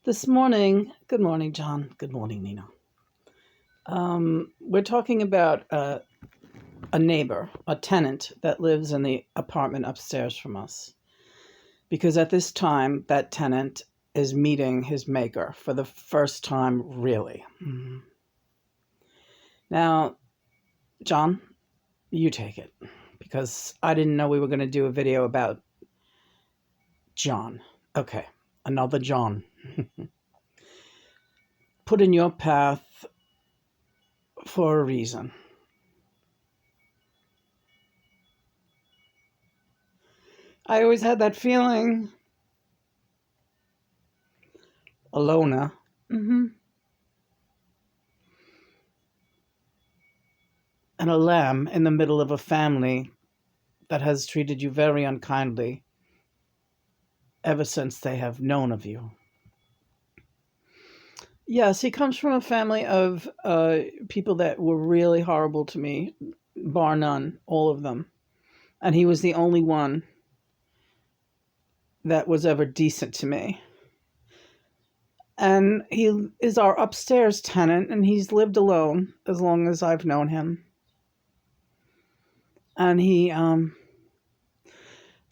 Good morning, John. Good morning, Nina. We're talking about a neighbor, a tenant that lives in the apartment upstairs from us. Because at this time, that tenant is meeting his maker for the first time, really. Now, John, you take it. Because I didn't know we were going to do a video about John. Okay, another John. Put in your path for a reason. I always had that feeling. A loner. And a lamb in the middle of a family that has treated you very unkindly ever since they have known of you. Yes, he comes from a family of people that were really horrible to me, bar none, all of them. And he was the only one that was ever decent to me. And he is our upstairs tenant, and he's lived alone as long as I've known him. And the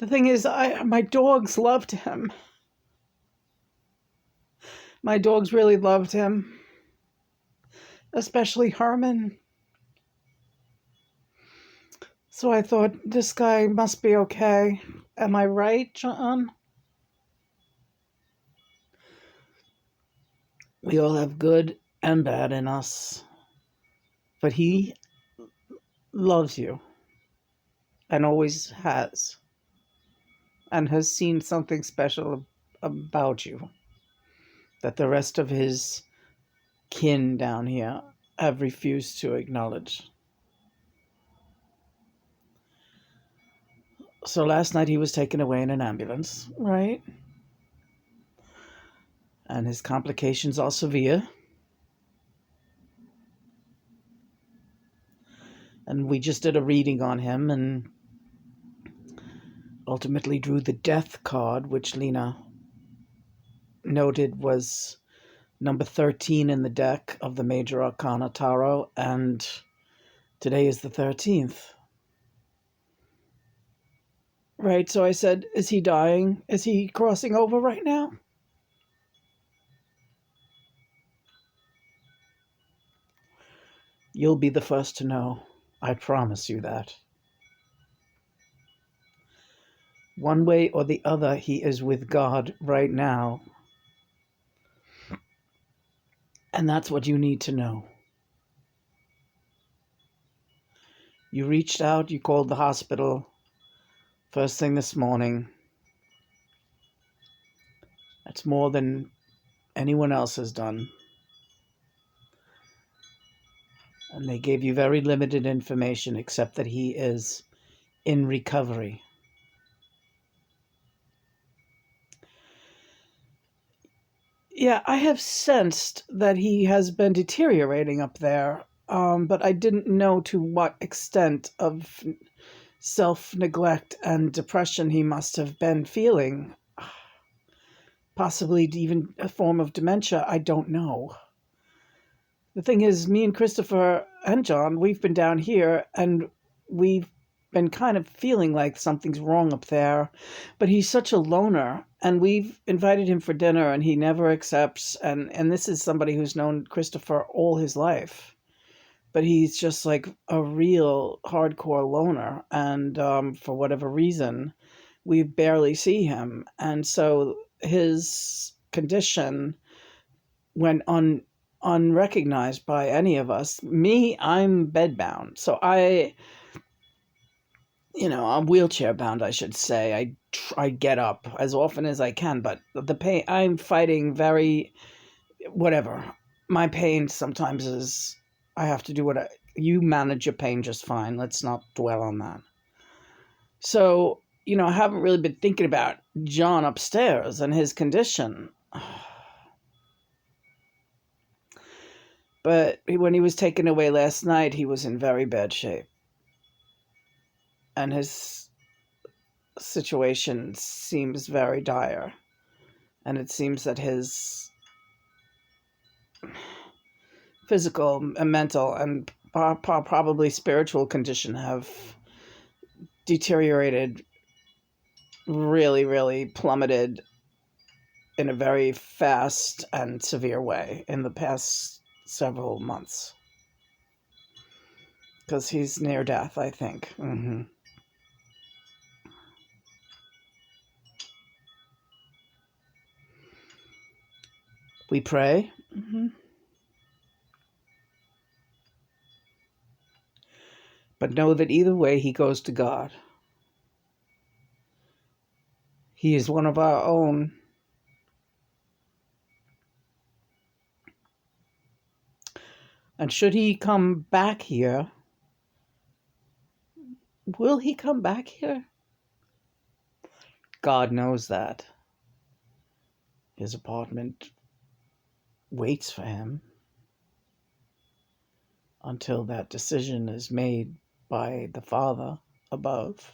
thing is, my dogs loved him. My dogs really loved him, especially Herman. So I thought, this guy must be okay. Am I right, John? We all have good and bad in us. But he loves you and always has, and has seen something special about you that the rest of his kin down here have refused to acknowledge. So last night he was taken away in an ambulance, right? And his complications are severe. And we just did a reading on him and ultimately drew the death card, which Lena noted was number 13 in the deck of the Major Arcana Tarot, and today is the 13th. Right, so I said, is he dying? Is he crossing over right now? You'll be the first to know. I promise you that. One way or the other, he is with God right now. And that's what you need to know. You reached out, you called the hospital first thing this morning. That's more than anyone else has done. And they gave you very limited information, except that he is in recovery. Yeah, I have sensed that he has been deteriorating up there, but I didn't know to what extent of self-neglect and depression he must have been feeling. Possibly even a form of dementia, I don't know. The thing is, me and Christopher and John, we've been down here, and we've been kind of feeling like something's wrong up there. But he's such a loner, and we've invited him for dinner, and he never accepts. And this is somebody who's known Christopher all his life. But he's just like a real hardcore loner. And for whatever reason, we barely see him. And so his condition went unrecognized by any of us. Me, I'm bedbound. So I'm wheelchair bound, I should say. I get up as often as I can, but the pain, I'm fighting whatever. My pain sometimes is, I have to do you manage your pain just fine. Let's not dwell on that. So, I haven't really been thinking about John upstairs and his condition. But when he was taken away last night, he was in very bad shape. And his situation seems very dire. And it seems that his physical and mental and probably spiritual condition have deteriorated, really, really plummeted in a very fast and severe way in the past several months. Because he's near death, I think. We pray. But know that either way, he goes to God. He is one of our own. And should he come back here, will he come back here? God knows that. His apartment waits for him until that decision is made by the Father above.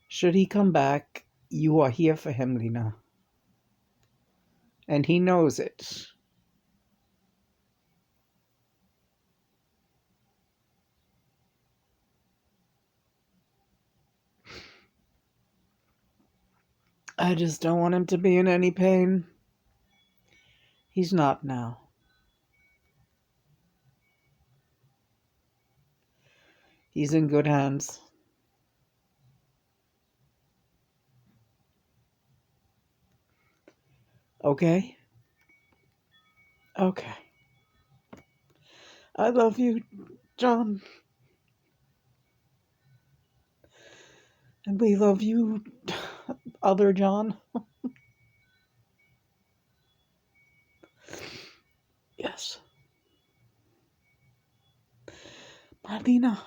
Should he come back, you are here for him, Lena. And he knows it. I just don't want him to be in any pain. He's not now. He's in good hands. Okay? Okay. I love you, John. And we love you, other John. Yes. Bye, Lena.